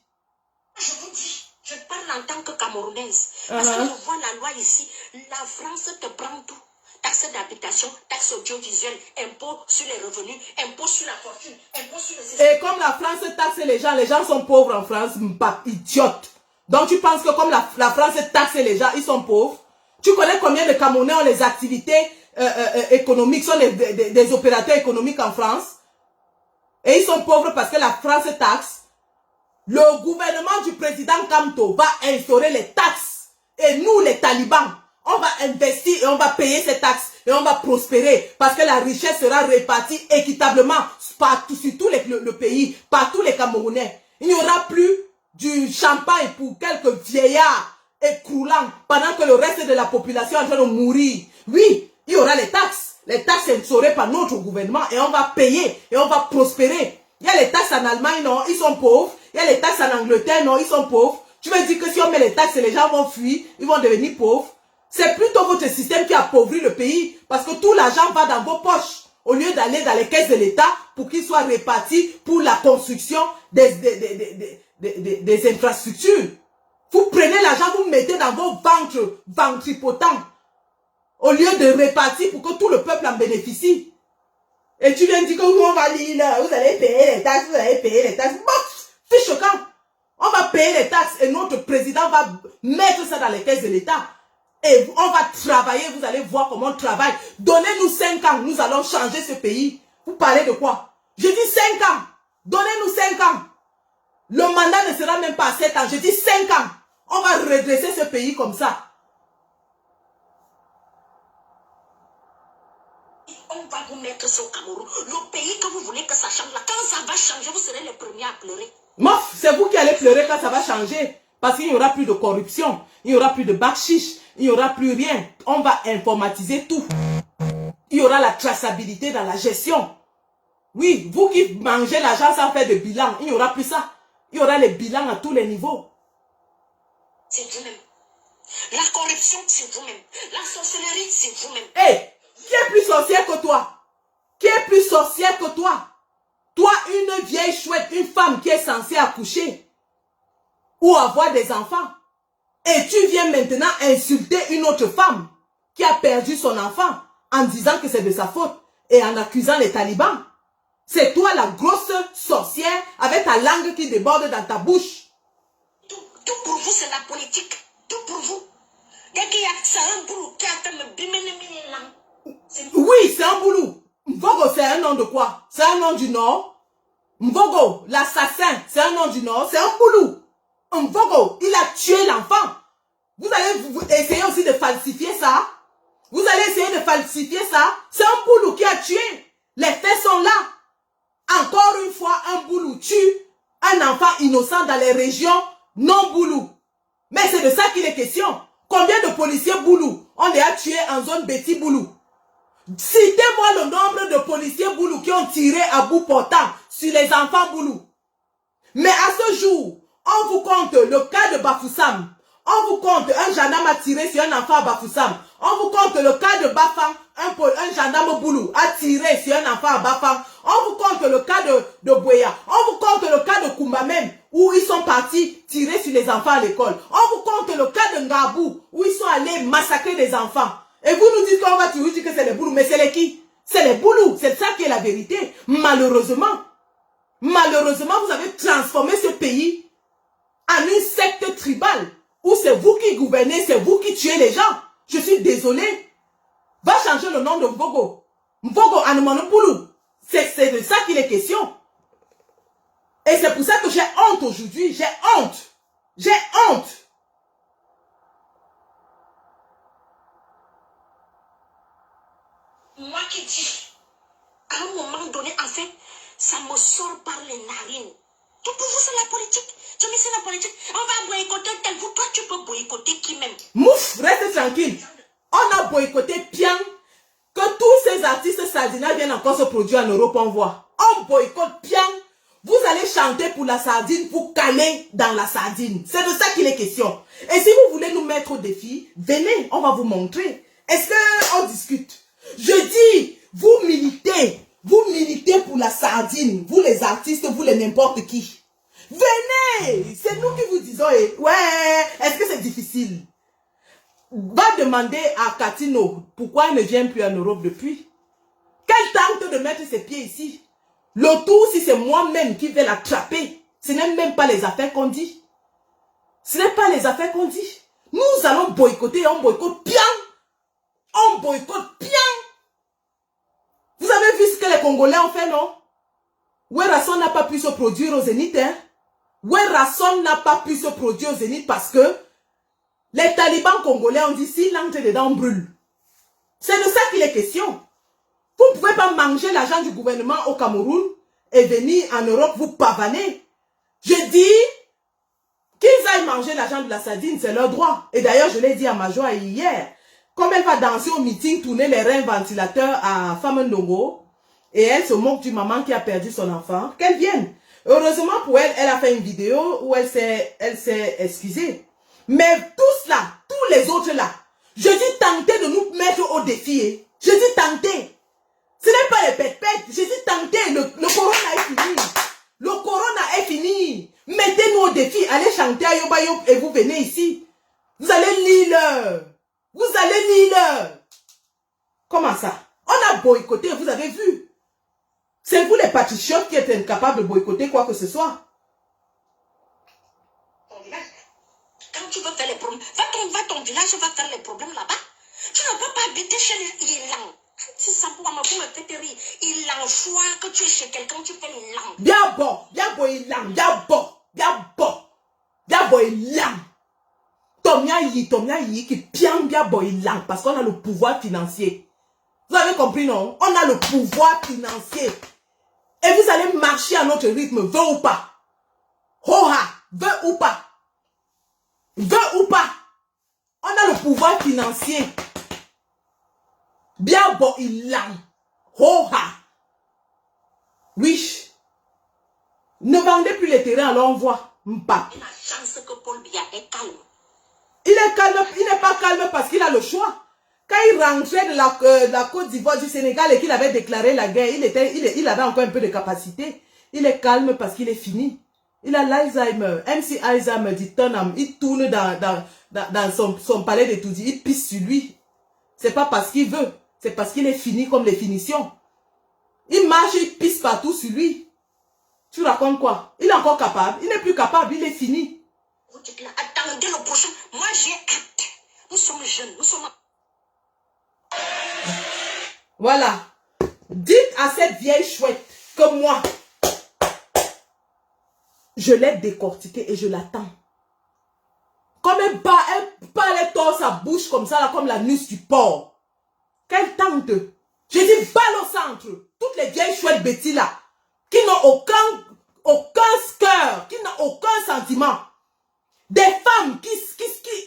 Je vous dis, je parle en tant que Camerounaise. Parce que je vois la loi ici. La France te prend tout. Taxe d'habitation, taxe audiovisuelle, impôt sur les revenus, impôt sur la fortune, impôt sur les... Et comme la France taxe les gens sont pauvres en France, pas idiote. Donc tu penses que comme la France taxe les gens, ils sont pauvres? Tu connais combien de Camerounais ont les activités économiques, sont des opérateurs économiques en France? Et ils sont pauvres parce que la France taxe. Le gouvernement du président Kamto va instaurer les taxes. Et nous, les talibans, on va investir et on va payer ces taxes. Et on va prospérer parce que la richesse sera répartie équitablement partout, sur tout le pays, par tous les Camerounais. Il n'y aura plus du champagne pour quelques vieillards écroulant pendant que le reste de la population est en train de mourir. Oui, il y aura les taxes. Les taxes instaurées par notre gouvernement et on va payer et on va prospérer. Il y a les taxes en Allemagne, non, ils sont pauvres. Il y a les taxes en Angleterre, non, ils sont pauvres. Tu veux dire que si on met les taxes, les gens vont fuir, ils vont devenir pauvres. C'est plutôt votre système qui appauvrit le pays parce que tout l'argent va dans vos poches au lieu d'aller dans les caisses de l'État pour qu'il soit réparti pour la construction des infrastructures. Vous prenez l'argent, vous mettez dans vos ventripotents au lieu de répartir pour que tout le peuple en bénéficie. Et tu viens dire que on va lire là, vous allez payer les taxes, vous allez payer les taxes. Bof, c'est choquant. On va payer les taxes et notre président va mettre ça dans les caisses de l'État. Et on va travailler, vous allez voir comment on travaille. Donnez-nous 5 ans, nous allons changer ce pays. Vous parlez de quoi? Je dis 5 ans. Donnez-nous 5 ans. Le mandat ne sera même pas 7 ans. Je dis 5 ans. On va redresser ce pays comme ça. On va vous mettre ça au Cameroun. Le pays que vous voulez que ça change là. Quand ça va changer, vous serez les premiers à pleurer. Mof, c'est vous qui allez pleurer quand ça va changer. Parce qu'il n'y aura plus de corruption. Il n'y aura plus de bac chiche. Il n'y aura plus rien. On va informatiser tout. Il y aura la traçabilité dans la gestion. Oui, vous qui mangez l'argent sans faire de bilan, il n'y aura plus ça. Il y aura les bilans à tous les niveaux. C'est vous-même. La corruption, c'est vous-même. La sorcellerie, c'est vous-même. Hé, qui est plus sorcière que toi? Qui est plus sorcière que toi? Toi, une vieille chouette, une femme qui est censée accoucher ou avoir des enfants. Et tu viens maintenant insulter une autre femme qui a perdu son enfant en disant que c'est de sa faute et en accusant les talibans. C'est toi la grosse sorcière avec ta langue qui déborde dans ta bouche. Tout pour vous, c'est la politique. Tout pour vous. Dès qu'il y a, c'est un boulot qui a fait me bimener langue. Oui, c'est un boulot. Mvogo, c'est un nom de quoi? C'est un nom du Nord. Mvogo, l'assassin, c'est un nom du Nord. C'est un boulot. Mvogo, il a tué l'enfant. Vous allez essayer aussi de falsifier ça. Vous allez essayer de falsifier ça. C'est un boulot qui a tué. Les faits sont là. Encore une fois, un boulot tue un enfant innocent dans les régions non boulot. Mais c'est de ça qu'il est question. Combien de policiers boulot on les a tués en zone Betty boulot? Citez-moi le nombre de policiers boulot qui ont tiré à bout portant sur les enfants boulot. Mais à ce jour, on vous compte le cas de Bafoussam. On vous compte un gendarme a tiré sur un enfant à Bafoussam. On vous compte le cas de Bafang, un gendarme boulou a tiré sur un enfant à Bafang. On vous compte le cas de Boya. On vous compte le cas de Kumba même, où ils sont partis tirer sur les enfants à l'école. On vous compte le cas de Ngabou, où ils sont allés massacrer des enfants. Et vous nous dites qu'on va toujours dire que c'est les boulous. Mais c'est les qui? C'est les boulous. C'est ça qui est la vérité. Malheureusement, vous avez transformé ce pays en une secte tribale où c'est vous qui gouvernez, c'est vous qui tuez les gens. Je suis désolé. Va changer le nom de Mvogo. Mvogo Anumanopoulou. C'est de ça qu'il est question. Et c'est pour ça que j'ai honte aujourd'hui. J'ai honte. J'ai honte. Moi qui dis, à un moment donné, en fait, ça me sort par les narines. Tout pour vous, c'est la politique. Tu me dis, c'est la politique. On va boycotter tel vous. Toi, tu peux boycotter qui même? Mouf, reste tranquille. On a boycotté Pian. Que tous ces artistes sardiniens viennent encore se produire en Europe, on voit. On boycotte Pian. Vous allez chanter pour la sardine, vous caler dans la sardine. C'est de ça qu'il est question. Et si vous voulez nous mettre au défi, venez, on va vous montrer. Est-ce qu'on discute? Je dis, vous militez pour la sardine, vous les artistes, vous les n'importe qui. Venez, c'est nous qui vous disons, ouais, est-ce que c'est difficile? Va demander à Katino pourquoi il ne vient plus en Europe depuis. Qu'elle tente de mettre ses pieds ici. Le tout, si c'est moi-même qui vais l'attraper, ce n'est même pas les affaires qu'on dit. Ce n'est pas les affaires qu'on dit. Nous allons boycotter, on boycotte bien. On boycotte bien. Vous avez vu ce que les Congolais ont fait, non? Werrason n'a pas pu se produire au Zénith, hein? Werrason n'a pas pu se produire au Zénith parce que les talibans congolais ont dit si l'entrée dedans on brûle. C'est de ça qu'il est question. Vous ne pouvez pas manger l'argent du gouvernement au Cameroun et venir en Europe vous pavaner. Je dis qu'ils aillent manger l'argent de la sardine, c'est leur droit. Et d'ailleurs, je l'ai dit à ma joie hier. Comme elle va danser au meeting, tourner les reins ventilateurs à Famendongo, et elle se moque du maman qui a perdu son enfant, qu'elle vienne. Heureusement pour elle, elle a fait une vidéo où elle s'est excusée. Mais tous là, tous les autres là, je dis tenter de nous mettre au défi. Je dis tenter. Ce n'est pas les pètes-pètes. Je dis tenter. Le corona est fini. Le corona est fini. Mettez-nous au défi. Allez chanter à Yobayo et vous venez ici. Vous allez lire. Vous allez lire. Comment ça? On a boycotté, vous avez vu. C'est vous les patriotes qui êtes incapables de boycotter quoi que ce soit. Quand tu veux faire les problèmes, va ton village, va faire les problèmes là-bas. Tu ne peux pas habiter chez les langues. C'est ça pour moi, vous me faites rire. Il en choix que tu es chez quelqu'un, tu fais les langues. Bien bon, il langue, bien bon, il langue. Tomia yi, qui bien bon, il langue, parce qu'on a le pouvoir financier. Vous avez compris, non? On a le pouvoir financier. Et vous allez marcher à notre rythme, veut ou pas. Hoha, veut ou pas. Veut ou pas. On a le pouvoir financier. Bien bon, il l'a. Oh ha. Oui. Ne vendez plus les terrains, alors on voit. Mpa. La chance que Paul Biya est calme. Il est calme, il n'est pas calme parce qu'il a le choix. Quand il rentrait de la Côte d'Ivoire, du Sénégal et qu'il avait déclaré la guerre, il avait encore un peu de capacité. Il est calme parce qu'il est fini. Il a l'Alzheimer. MC Alzheimer dit Tonham, il tourne dans son palais d'étudier, il pisse sur lui. C'est pas parce qu'il veut, c'est parce qu'il est fini comme les finitions. Il marche, il pisse partout sur lui. Tu racontes quoi? Il est encore capable, il n'est plus capable, il est fini. Vous dites là, attendez le prochain. Moi j'ai hâte. Nous sommes jeunes, nous sommes... Voilà. Dites à cette vieille chouette que moi, je l'ai décortiquée et je l'attends. Comme elle tord sa bouche comme ça, là, comme la nuque du porc. Qu'elle tente. Je dis balle au centre. Toutes les vieilles chouettes bêtises là, qui n'ont aucun cœur, qui n'ont aucun sentiment. Des femmes qui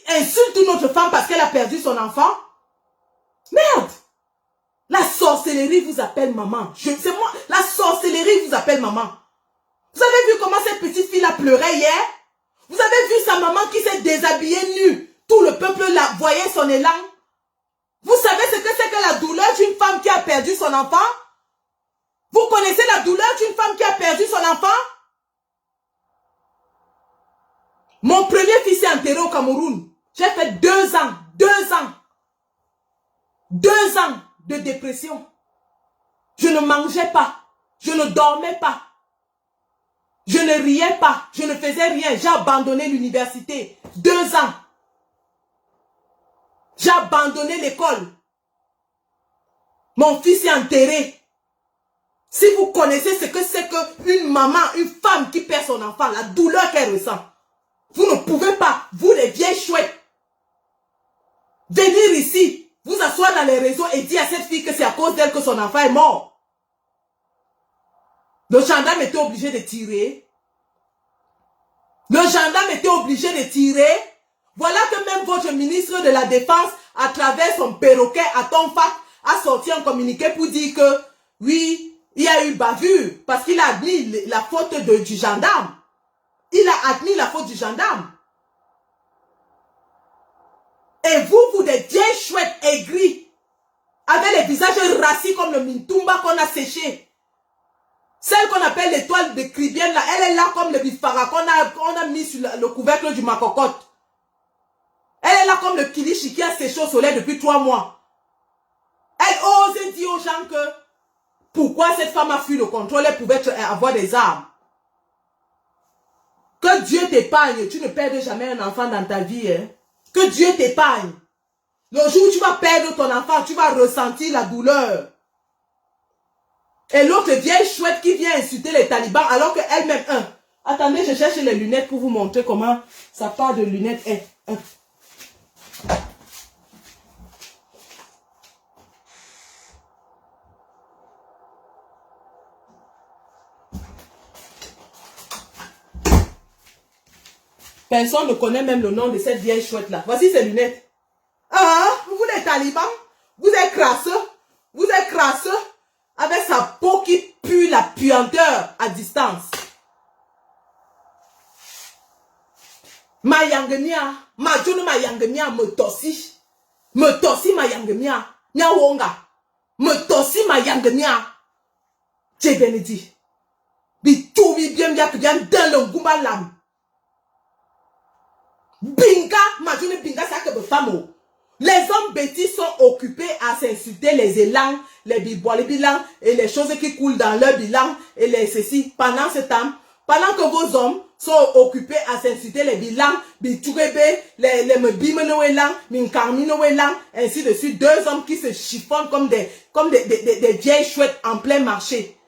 insultent une autre femme parce qu'elle a perdu son enfant. Merde. La sorcellerie vous appelle maman. C'est moi, la sorcellerie vous appelle maman. Vous avez vu comment cette petite fille a pleuré hier? Vous avez vu sa maman qui s'est déshabillée nue? Tout le peuple la voyait son élan. Vous savez ce que c'est que la douleur d'une femme qui a perdu son enfant? Vous connaissez la douleur d'une femme qui a perdu son enfant? Mon premier fils est enterré au Cameroun. J'ai fait 2 ans. 2 ans de dépression. Je ne mangeais pas. Je ne dormais pas. Je ne riais pas. Je ne faisais rien. J'ai abandonné l'université. 2 ans. J'ai abandonné l'école. Mon fils est enterré. Si vous connaissez ce que c'est qu'une maman, une femme qui perd son enfant, la douleur qu'elle ressent, vous ne pouvez pas, vous les vieilles chouettes, venir ici, vous asseoir dans les réseaux et dire à cette fille que c'est à cause d'elle que son enfant est mort. Le gendarme était obligé de tirer. Le gendarme était obligé de tirer. Voilà que même votre ministre de la Défense, à travers son perroquet à Tonfa, a sorti un communiqué pour dire que, oui, il y a eu bavure, parce qu'il a admis la faute du gendarme. Il a admis la faute du gendarme. Et vous des vieilles chouettes aigries, avec les visages rassis comme le Mintumba qu'on a séché. Celle qu'on appelle l'étoile de Cribienne, là, elle est là comme le bifara qu'on a mis sur le couvercle du macocotte. Elle est là comme le kilichi qui a séché au soleil depuis 3 mois. Elle ose dire aux gens que pourquoi cette femme a fui le contrôle, elle pouvait avoir des armes. Que Dieu t'épargne, tu ne perds jamais un enfant dans ta vie. Hein? Que Dieu t'épargne. Le jour où tu vas perdre ton enfant, tu vas ressentir la douleur. Et l'autre vieille chouette qui vient insulter les talibans alors qu'elle-même... Attendez, je cherche les lunettes pour vous montrer comment sa part de lunettes est. Personne ne connaît même le nom de cette vieille chouette-là. Voici ses lunettes. Ah, vous les talibans, vous êtes crasseux. Vous êtes crasseux avec sa peau qui pue la puanteur à distance. Ma yangemia, ma jono ma yangemia me tossi ma yangemia, nya wonga, me tossi ma yangemia. J'ai bien dit. Bi tout bien dans le gumba lam. Binga, ma journée binga, ça que femme. Les hommes bêtis sont occupés à s'insulter les élans, les bibois, les bilans et les choses qui coulent dans leur bilan et les ceci. Pendant ce temps, pendant que vos hommes sont occupés à s'insulter les bilans, biturebe, les mbimenoélan, minkarminoélan, ainsi de suite. 2 hommes qui se chiffonnent comme des vieilles chouettes en plein marché.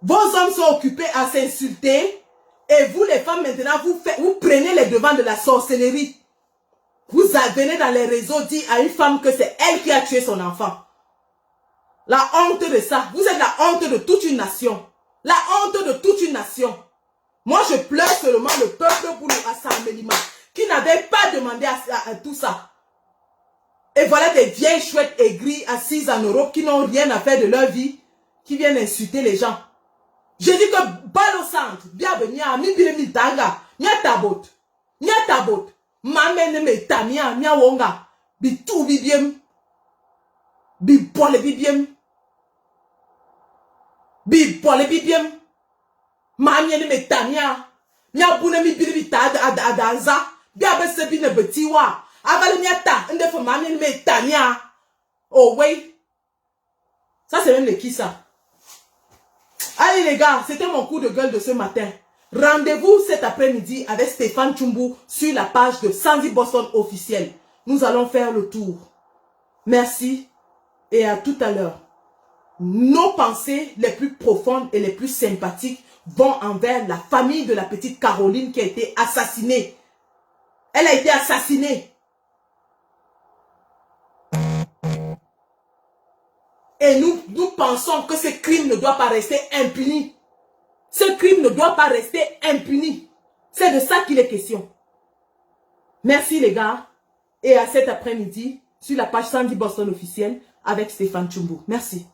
Vos hommes sont occupés à s'insulter. Et vous les femmes maintenant, vous prenez les devants de la sorcellerie. Vous venez dans les réseaux dire à une femme que c'est elle qui a tué son enfant. La honte de ça. Vous êtes la honte de toute une nation. La honte de toute une nation. Moi je pleure seulement le peuple pour le Assam Melima qui n'avait pas demandé à tout ça. Et voilà des vieilles chouettes aigries assises en Europe qui n'ont rien à faire de leur vie, qui viennent insulter les gens. Je dis que Balo Centre, bienvenue à mi tanga, nya tabot, mamen me tamia, nya wonga, bi tout bibiem, bi pole bibiem, mamien me tamia, nya bune mi bibita adanza, biabe se bi ne betiwa, avale miata, ndefo mamien me tamia. Oh oui, ça c'est même les qui ça. Allez les gars, c'était mon coup de gueule de ce matin. Rendez-vous cet après-midi avec Stéphane Tchoumbou sur la page de Sandy Boston officielle. Nous allons faire le tour. Merci et à tout à l'heure. Nos pensées les plus profondes et les plus sympathiques vont envers la famille de la petite Caroline qui a été assassinée. Elle a été assassinée. Et nous pensons que ce crime ne doit pas rester impuni. Ce crime ne doit pas rester impuni. C'est de ça qu'il est question. Merci les gars. Et à cet après-midi, sur la page Sandy Boston officielle avec Stéphane Tchoumbou. Merci.